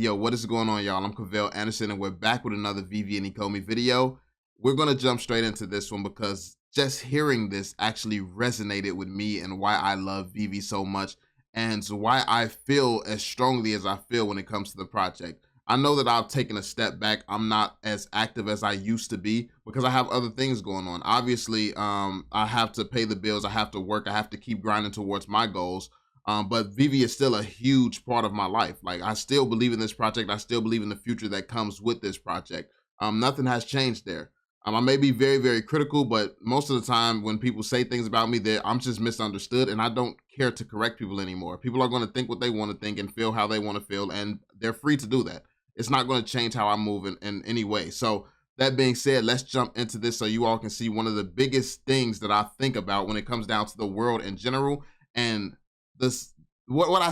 Yo, what is going on, y'all? I'm Cavell Anderson, and we're back with another VeVe and Ecomi video. We're going to jump straight into this one because just hearing this actually resonated with me and why I love VeVe so much and why I feel as strongly as I feel when it comes to the project. I know that I've taken a step back. I'm not as active as I used to be because I have other things going on. Obviously, I have to pay the bills. I have to work. I have to keep grinding towards my goals. But VeVe is still a huge part of my life. Like, I still believe in this project. I still believe in the future that comes with this project. Nothing has changed there. I may be very, very critical, but most of the time when people say things about me, I'm just misunderstood, and I don't care to correct people anymore. People are going to think what they want to think and feel how they want to feel, and they're free to do that. It's not going to change how I move in any way. So that being said, let's jump into this so you all can see one of the biggest things that I think about when it comes down to the world in general, and this what I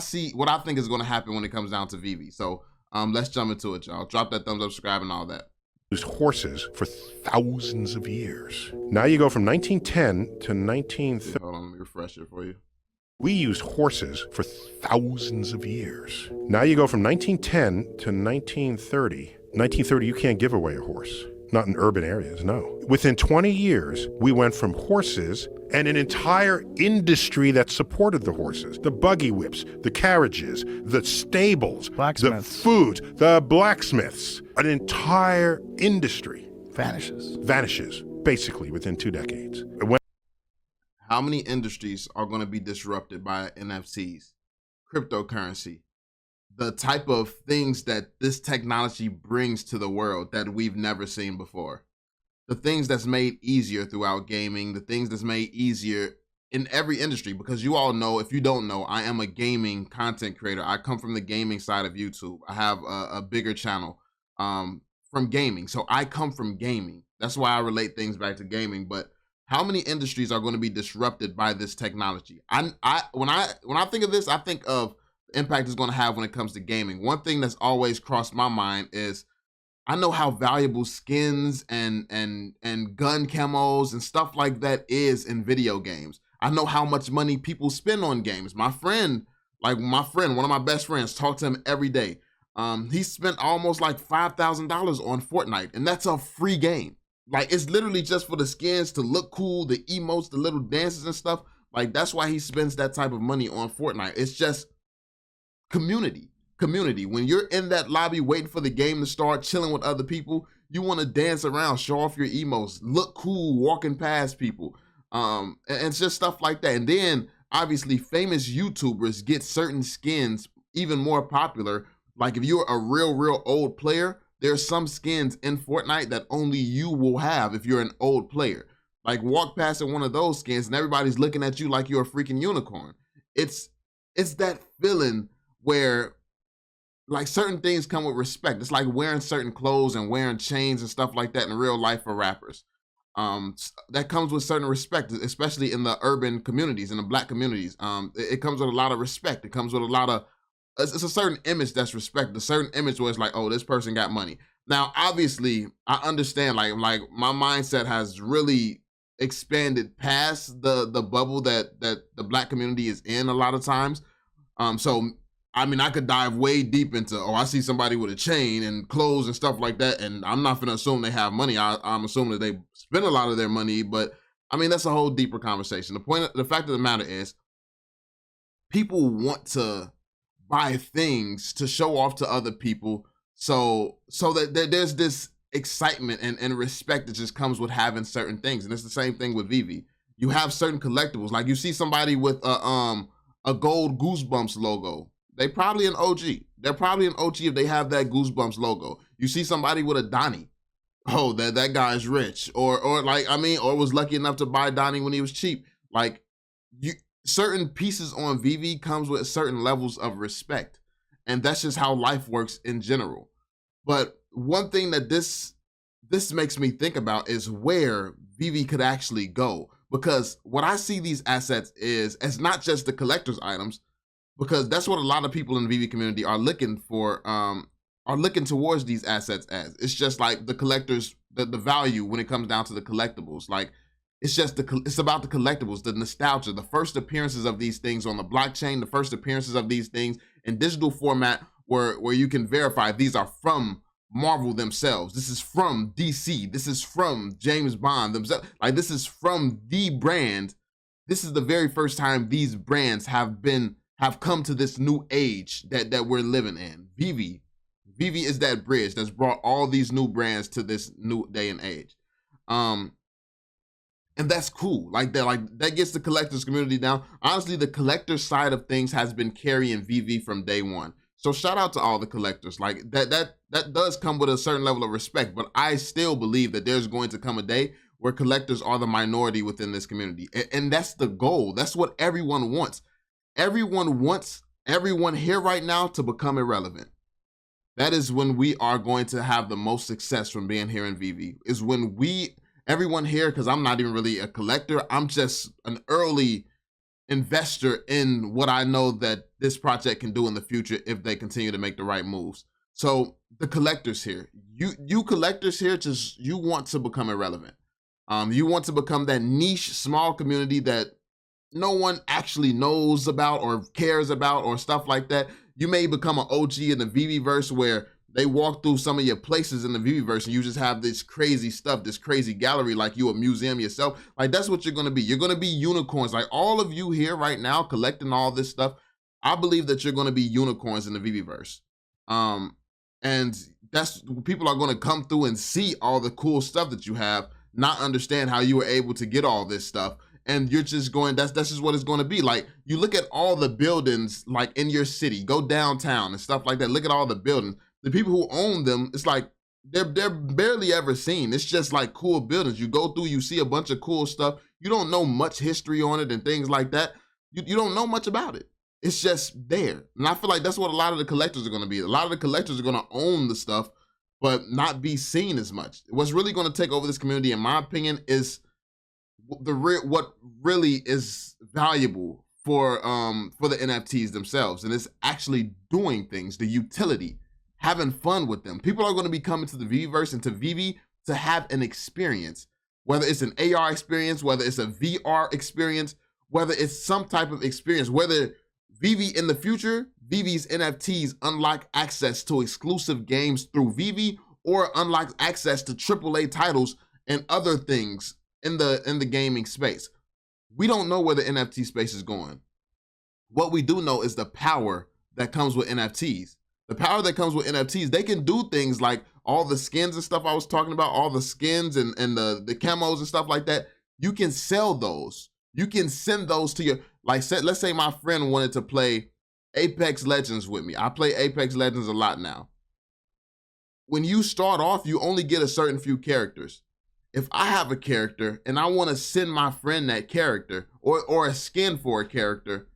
think is going to happen when it comes down to VeVe. So let's jump into it, y'all. Drop that thumbs up, subscribe, and all that. Used horses for thousands of years. Now you go from 1910 to 1930. Hold on, let me refresh it for you. We used horses for thousands of years. Now you go from 1910 to 1930. 1930, you can't give away a horse. Not in urban areas, no. Within 20 years, we went from horses and an entire industry that supported the horses. The buggy whips, the carriages, the stables, the food, the blacksmiths. An entire industry vanishes basically within 2 decades. How many industries are going to be disrupted by NFTs, cryptocurrency, the type of things that this technology brings to the world that we've never seen before? The things that's made easier throughout gaming, the things that's made easier in every industry, because you all know, if you don't know, I am a gaming content creator. I come from the gaming side of YouTube. I have a bigger channel from gaming. So I come from gaming. That's why I relate things back to gaming. But how many industries are going to be disrupted by this technology? When I think of this, I think of the impact it's going to have when it comes to gaming. One thing that's always crossed my mind is I know how valuable skins and gun camos and stuff like that is in video games. I know how much money people spend on games. My friend, one of my best friends, talk to him every day. He spent almost like $5,000 on Fortnite, and that's a free game. Like, it's literally just for the skins to look cool, the emotes, the little dances and stuff. Like, that's why he spends that type of money on Fortnite. It's just community. When you're in that lobby waiting for the game to start, chilling with other people, you want to dance around, show off your emotes, look cool walking past people. And it's just stuff like that. And then obviously famous YouTubers get certain skins even more popular. Like, if you're a real old player, there's some skins in Fortnite that only you will have if you're an old player. Like, walk past one of those skins and everybody's looking at you like you're a freaking unicorn. It's that feeling where, like, certain things come with respect. It's like wearing certain clothes and wearing chains and stuff like that in real life for rappers. That comes with certain respect, especially in the urban communities, in the Black communities. It comes with a lot of respect. It comes with a lot of, it's a certain image that's respected, a certain image where it's like, oh, this person got money. Now, obviously, I understand, like my mindset has really expanded past the bubble that the Black community is in a lot of times. So I mean, I could dive way deep into, I see somebody with a chain and clothes and stuff like that, and I'm not gonna assume they have money. I'm assuming that they spend a lot of their money, but I mean, that's a whole deeper conversation. The fact of the matter is, people want to buy things to show off to other people, so that there's this excitement and respect that just comes with having certain things. And it's the same thing with VeVe. You have certain collectibles, like you see somebody with a gold Goosebumps logo. They probably an OG. They're probably an OG if they have that Goosebumps logo. You see somebody with a Donnie. Oh, that guy's rich. Or was lucky enough to buy Donnie when he was cheap. Like, certain pieces on VeVe comes with certain levels of respect. And that's just how life works in general. But one thing that this makes me think about is where VeVe could actually go. Because what I see these assets is, it's not just the collector's items, because that's what a lot of people in the VeVe community are looking for, are looking towards these assets as. It's just like the collectors, the value when it comes down to the collectibles. Like, it's about the collectibles, the nostalgia, the first appearances of these things on the blockchain, the first appearances of these things in digital format where you can verify these are from Marvel themselves. This is from DC. This is from James Bond themselves. Like, this is from the brand. This is the very first time these brands have come to this new age that we're living in. VeVe is that bridge that's brought all these new brands to this new day and age. And that's cool. Like that gets the collectors community down. Honestly, the collector side of things has been carrying VeVe from day one. So shout out to all the collectors. Like that does come with a certain level of respect, but I still believe that there's going to come a day where collectors are the minority within this community. And that's the goal. That's what everyone wants. Everyone wants everyone here right now to become irrelevant. That is when we are going to have the most success from being here in VeVe, is when everyone here, because I'm not even really a collector, I'm just an early investor in what I know that this project can do in the future if they continue to make the right moves. So the collectors here, you collectors here, you want to become irrelevant. You want to become that niche small community that no one actually knows about or cares about or stuff like that. You may become an OG in the VeVeVerse where they walk through some of your places in the VeVeVerse and you just have this crazy stuff, this crazy gallery like you a museum yourself. Like, that's what you're gonna be. You're gonna be unicorns. Like, all of you here right now collecting all this stuff, I believe that you're gonna be unicorns in the VeVeVerse. And that's, people are gonna come through and see all the cool stuff that you have, not understand how you were able to get all this stuff. And you're just going, that's just what it's going to be. Like, you look at all the buildings, like in your city, go downtown and stuff like that. Look at all the buildings. The people who own them, it's like they're barely ever seen. It's just like cool buildings. You go through, you see a bunch of cool stuff. You don't know much history on it and things like that. You don't know much about it. It's just there. And I feel like that's what a lot of the collectors are going to be. A lot of the collectors are going to own the stuff, but not be seen as much. What's really going to take over this community, in my opinion, is what really is valuable for the NFTs themselves, and it's actually doing things, the utility, having fun with them. People are going to be coming to the VeVeVerse and to VeVe to have an experience, whether it's an AR experience, whether it's a VR experience, whether it's some type of experience, whether VeVe in the future, VeVe's NFTs unlock access to exclusive games through VeVe, or unlock access to AAA titles and other things in the gaming space. We don't know where the NFT space is going. What we do know is the power that comes with NFTs. The power that comes with NFTs, they can do things like all the skins and stuff I was talking about, all the skins and the camos and stuff like that. You can sell those. You can send those to your, like, let's say my friend wanted to play Apex Legends with me. I play Apex Legends a lot now. When you start off, you only get a certain few characters. If I have a character and I want to send my friend that character or a skin for a character,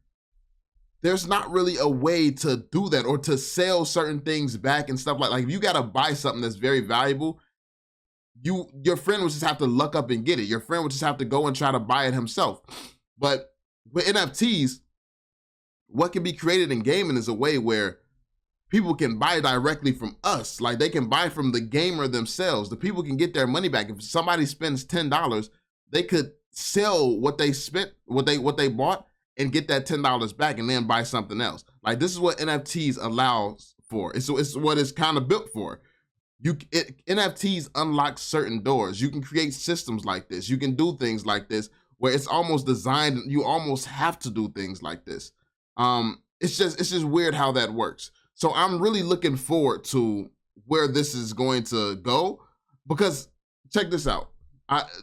there's not really a way to do that or to sell certain things back and stuff like if you got to buy something that's very valuable, your friend would just have to luck up and get it. Your friend would just have to go and try to buy it himself. But with NFTs, what can be created in gaming is a way where people can buy directly from us. Like, they can buy from the gamer themselves. The people can get their money back. If somebody spends $10, they could sell what they spent, what they bought, and get that $10 back and then buy something else. Like, this is what NFTs allows for. It's what it's kind of built for. NFTs unlock certain doors. You can create systems like this. You can do things like this where it's almost designed, you almost have to do things like this. It's just weird how that works. So I'm really looking forward to where this is going to go, because check this out.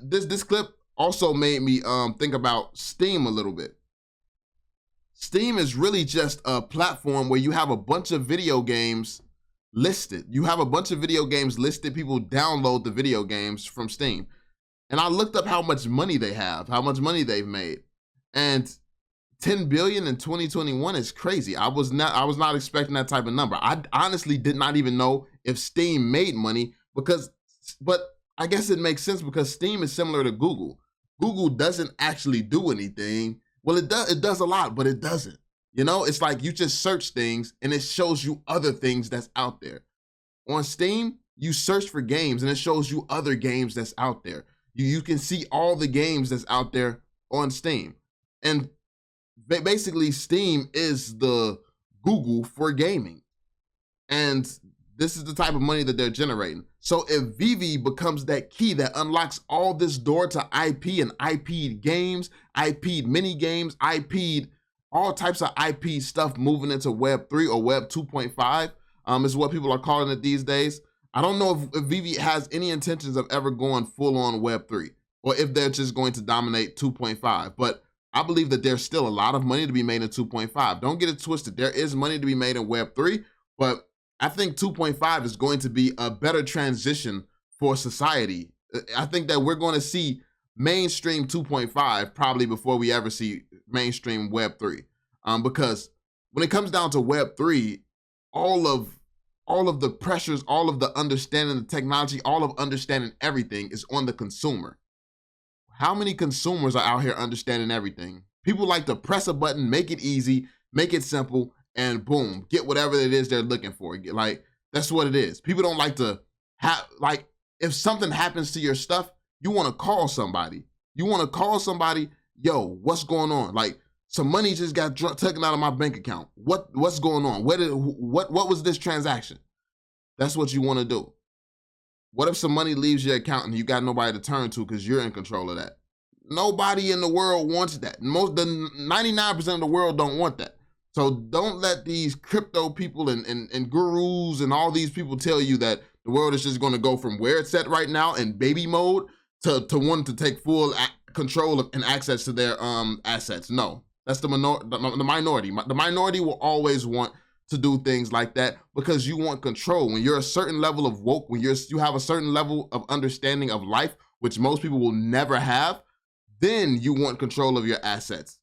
This clip also made me think about Steam a little bit. Steam is really just a platform where you have a bunch of video games listed. You have a bunch of video games listed. People download the video games from Steam. And I looked up how much money they have, how much money they've made. And 10 billion in 2021 is crazy. I was not expecting that type of number. I honestly did not even know if Steam made money but I guess it makes sense because Steam is similar to Google. Google doesn't actually do anything. Well, it does a lot, but it doesn't. You know, it's like you just search things and it shows you other things that's out there. On Steam, you search for games and it shows you other games that's out there. You can see all the games that's out there on Steam. And basically, Steam is the Google for gaming. And this is the type of money that they're generating. So if VeVe becomes that key that unlocks all this door to IP and IP'd games, IP'd mini games, IP'd all types of IP stuff moving into Web 3 or Web 2.5, is what people are calling it these days. I don't know if VeVe has any intentions of ever going full on Web 3 or if they're just going to dominate 2.5. But I believe that there's still a lot of money to be made in 2.5. Don't get it twisted. There is money to be made in Web 3, but I think 2.5 is going to be a better transition for society. I think that we're going to see mainstream 2.5 probably before we ever see mainstream Web 3. Because when it comes down to Web 3, all of the pressures, all of the understanding the technology, all of understanding everything is on the consumer. How many consumers are out here understanding everything? People like to press a button, make it easy, make it simple, and boom, get whatever it is they're looking for. Like, that's what it is. People don't like to have, like, if something happens to your stuff, you want to call somebody. You want to call somebody, yo, what's going on? Like, some money just got taken out of my bank account. What's going on? What was this transaction? That's what you want to do. What if some money leaves your account and you got nobody to turn to because you're in control of that? Nobody in the world wants that. The 99% of the world don't want that. So don't let these crypto people and gurus and all these people tell you that the world is just going to go from where it's at right now in baby mode to wanting to take full control of and access to their assets. No, that's the minority. The minority will always want to do things like that because you want control. When you're a certain level of woke, when you have a certain level of understanding of life, which most people will never have, then you want control of your assets.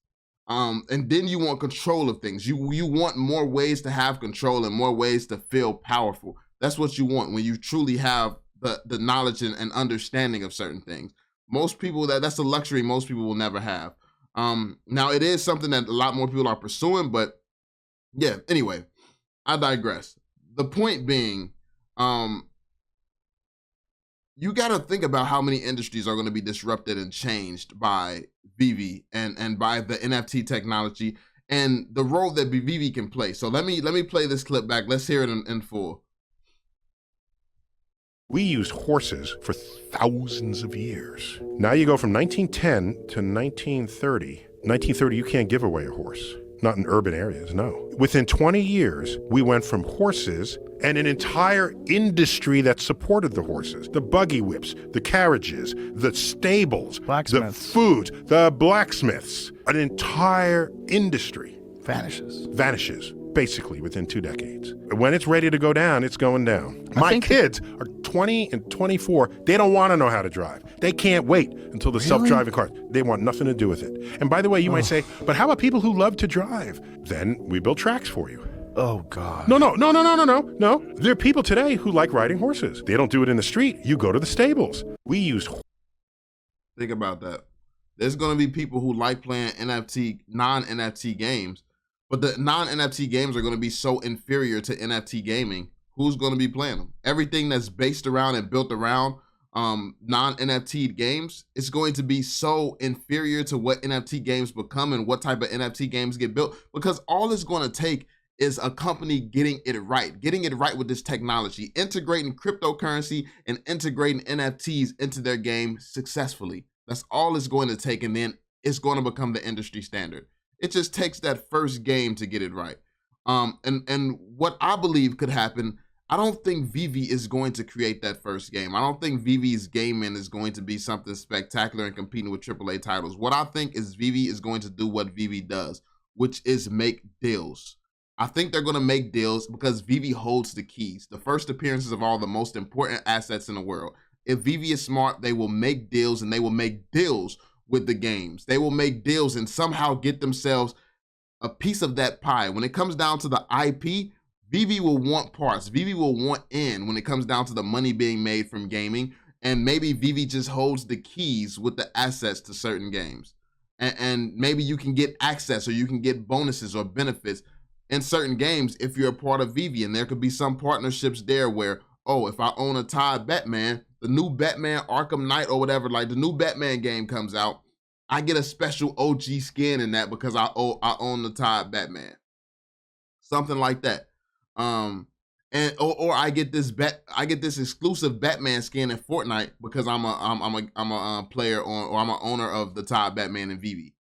And then you want control of things. You want more ways to have control and more ways to feel powerful. That's what you want when you truly have the knowledge and understanding of certain things. Most people, that's a luxury most people will never have. Now it is something that a lot more people are pursuing, but yeah, anyway, I digress. The point being, you got to think about how many industries are going to be disrupted and changed by VeVe and by the NFT technology and the role that VeVe can play. So let me play this clip back. Let's hear it in full. We used horses for thousands of years. Now you go from 1910 to 1930. 1930, you can't give away a horse. Not in urban areas, no. Within 20 years, we went from horses and an entire industry that supported the horses. The buggy whips, the carriages, the stables, the food, the blacksmiths. An entire industry vanishes, basically, within 2 decades. When it's ready to go down, it's going down. My kids are 20 and 24. They don't want to know how to drive. They can't wait until the self-driving cars. They want nothing to do with it. And by the way, you might say, but how about people who love to drive? Then we build tracks for you. Oh, God. No. There are people today who like riding horses. They don't do it in the street. You go to the stables. We use. Think about that. There's going to be people who like playing non-NFT games, but the non-NFT games are going to be so inferior to NFT gaming. Who's going to be playing them? Everything that's based around and built around non-NFT games is going to be so inferior to what NFT games become and what type of NFT games get built, because all it's going to take is a company getting it right with this technology, integrating cryptocurrency and integrating NFTs into their game successfully. That's all it's going to take, and then it's going to become the industry standard. It just takes that first game to get it right. And what I believe could happen, I don't think VeVe is going to create that first game. I don't think VeVe's gaming is going to be something spectacular and competing with AAA titles. What I think is VeVe is going to do what VeVe does, which is make deals. I think they're going to make deals because VeVe holds the keys, the first appearances of all the most important assets in the world. If VeVe is smart, they will make deals, and they will make deals with the games. They will make deals and somehow get themselves a piece of that pie. When it comes down to the IP, VeVe will want parts. VeVe will want in when it comes down to the money being made from gaming. And maybe VeVe just holds the keys with the assets to certain games. And maybe you can get access or you can get bonuses or benefits in certain games if you're a part of VeVe. And there could be some partnerships there where, oh, if I own a Tide Batman, the new Batman Arkham Knight or whatever, like the new Batman game comes out, I get a special OG skin in that because I own the Tide Batman. Something like that. And and or I get this exclusive Batman skin in Fortnite because I'm a player on, or I'm an owner of the top Batman in VeVe.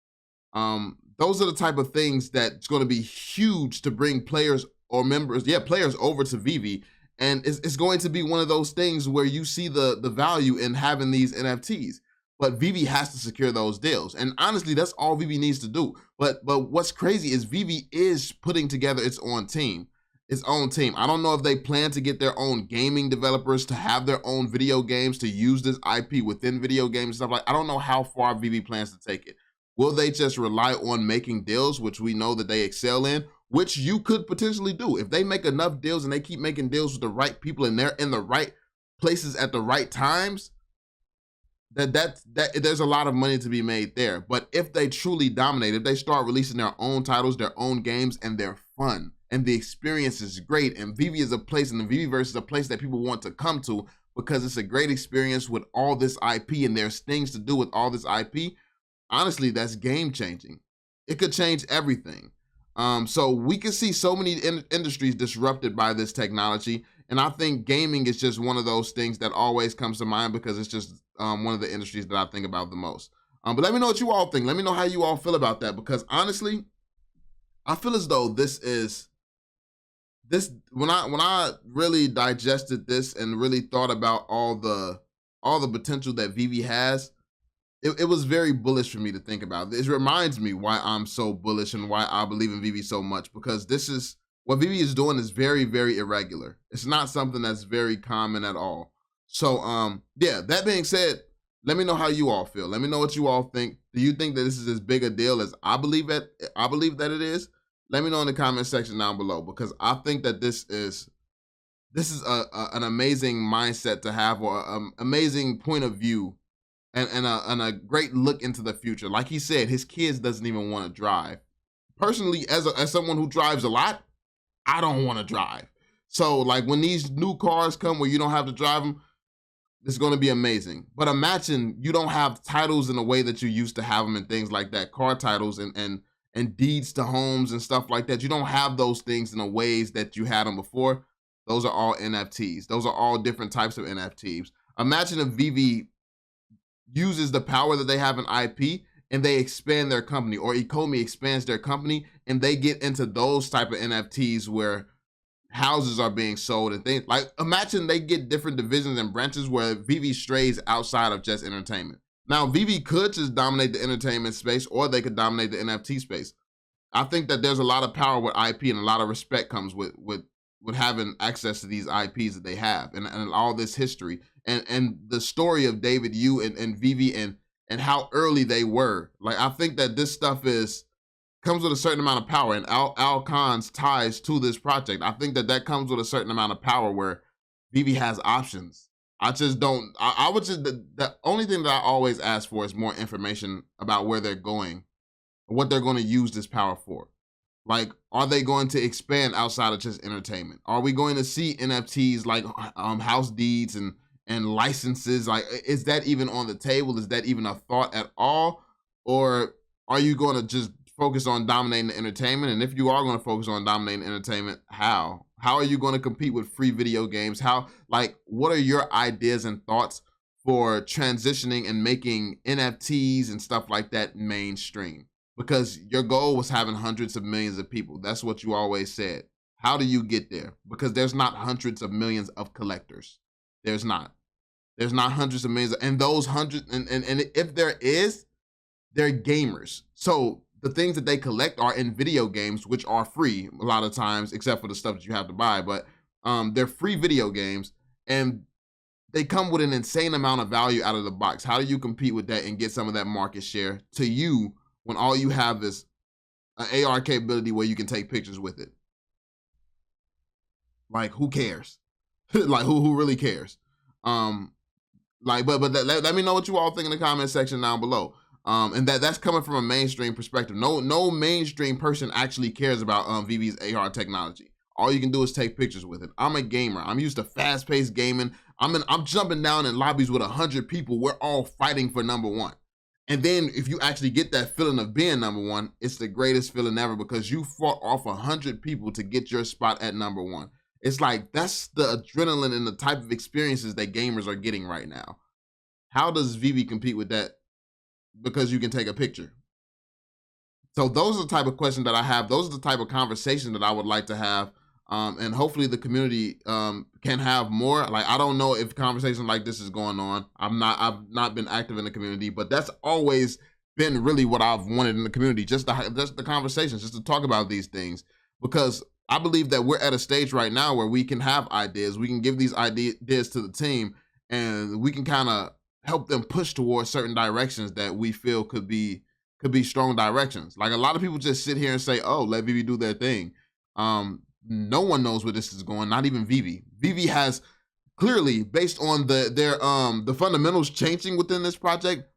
Those are the type of things that's going to be huge to bring players or members, players over to VeVe. And it's going to be one of those things where you see the value in having these NFTs. But VeVe has to secure those deals. And honestly, that's all VeVe needs to do. But what's crazy is VeVe is putting together its own team. I don't know if they plan to get their own gaming developers to have their own video games, to use this IP within video games and stuff like. I don't know how far VeVe plans to take it. Will they just rely on making deals, which we know that they excel in, which you could potentially do if they make enough deals and they keep making deals with the right people and they're in the right places at the right times? That there's a lot of money to be made there. But if they truly dominate, if they start releasing their own titles, their own games, and they're fun and the experience is great, and VeVe is a place, and the VeVeVerse is a place that people want to come to because it's a great experience with all this IP and there's things to do with all this IP. Honestly, that's game changing. It could change everything. So we can see so many industries disrupted by this technology. And I think gaming is just one of those things that always comes to mind because it's just one of the industries that I think about the most. But let me know what you all think. Let me know how you all feel about that, because honestly, I feel as though when I really digested this and really thought about all the potential that VeVe has, it was very bullish for me to think about. It reminds me why I'm so bullish and why I believe in VeVe so much, because this is what VeVe is doing is very, very irregular. It's not something that's very common at all. So that being said, let me know how you all feel. Let me know what you all think. Do you think that this is as big a deal as I believe that it is? Let me know in the comment section down below, because I think that this is an amazing mindset to have, or an amazing point of view, and a great look into the future. Like he said, his kids doesn't even want to drive. Personally, as someone who drives a lot, I don't want to drive. So like when these new cars come where you don't have to drive them, it's going to be amazing. But imagine you don't have titles in the way that you used to have them and things like that, car titles and deeds to homes and stuff like that. You don't have those things in the ways that you had them before. Those are all NFTs. Those are all different types of NFTs. Imagine if VeVe uses the power that they have in IP and they expand their company, or Ecomi expands their company and they get into those type of NFTs where houses are being sold and things. Like, imagine they get different divisions and branches where VeVe strays outside of just entertainment. Now, VeVe could just dominate the entertainment space, or they could dominate the NFT space. I think that there's a lot of power with IP, and a lot of respect comes with having access to these IPs that they have, and all this history and the story of David Yu and VeVe and how early they were. Like, I think that this stuff comes with a certain amount of power, and Al Khan's ties to this project, I think that comes with a certain amount of power where VeVe has options. I just don't, I would just, the only thing that I always ask for is more information about where they're going, what they're going to use this power for. Like, are they going to expand outside of just entertainment? Are we going to see NFTs like house deeds and licenses? Like, is that even on the table? Is that even a thought at all? Or are you going to just focus on dominating the entertainment? And if you are going to focus on dominating entertainment, how are you going to compete with free video games? What are your ideas and thoughts for transitioning and making NFTs and stuff like that mainstream? Because your goal was having hundreds of millions of people. That's what you always said. How do you get there? Because there's not hundreds of millions of collectors. There's not hundreds of millions. And those hundreds, and if there is, they're gamers. So the things that they collect are in video games, which are free a lot of times, except for the stuff that you have to buy. But they're free video games, and they come with an insane amount of value out of the box. How do you compete with that and get some of that market share to you when all you have is an AR capability where you can take pictures with it? Like, who cares? Like, who really cares? But let me know what you all think in the comment section down below. And that's coming from a mainstream perspective. No mainstream person actually cares about VeVe's AR technology. All you can do is take pictures with it. I'm a gamer. I'm used to fast-paced gaming. I'm jumping down in lobbies with 100 people. We're all fighting for number one. And then if you actually get that feeling of being number one, it's the greatest feeling ever, because you fought off 100 people to get your spot at number one. It's like that's the adrenaline and the type of experiences that gamers are getting right now. How does VeVe compete with that? Because you can take a picture. So those are the type of questions that I have. Those are the type of conversation that I would like to have. And hopefully the community can have more. Like, I don't know if conversation like this is going on. I've not been active in the community, but that's always been really what I've wanted in the community. Just the conversations, just to talk about these things, because I believe that we're at a stage right now where we can have ideas. We can give these ideas to the team, and we can kind of help them push towards certain directions that we feel could be strong directions. Like, a lot of people just sit here and say, "Oh, let VeVe do their thing." No one knows where this is going. Not even VeVe. VeVe has clearly, based on the fundamentals changing within this project,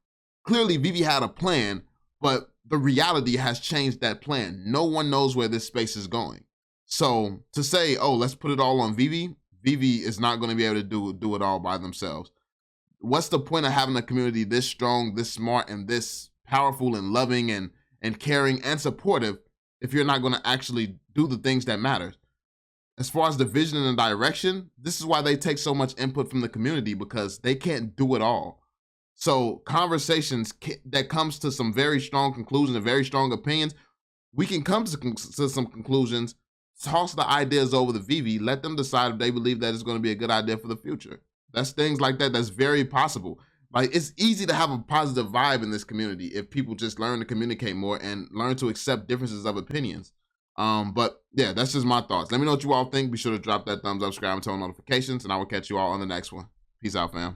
clearly VeVe had a plan, but the reality has changed that plan. No one knows where this space is going. So to say, "Oh, let's put it all on VeVe," VeVe is not going to be able to do it all by themselves. What's the point of having a community this strong, this smart, and this powerful and loving and caring and supportive if you're not going to actually do the things that matter? As far as the vision and the direction, this is why they take so much input from the community, because they can't do it all. So conversations that comes to some very strong conclusions and very strong opinions, we can come to some conclusions, toss the ideas over to VeVe, let them decide if they believe that it's going to be a good idea for the future. That's things like that. That's very possible. Like, it's easy to have a positive vibe in this community if people just learn to communicate more and learn to accept differences of opinions. But yeah, that's just my thoughts. Let me know what you all think. Be sure to drop that thumbs up, subscribe, and turn on notifications, and I will catch you all on the next one. Peace out, fam.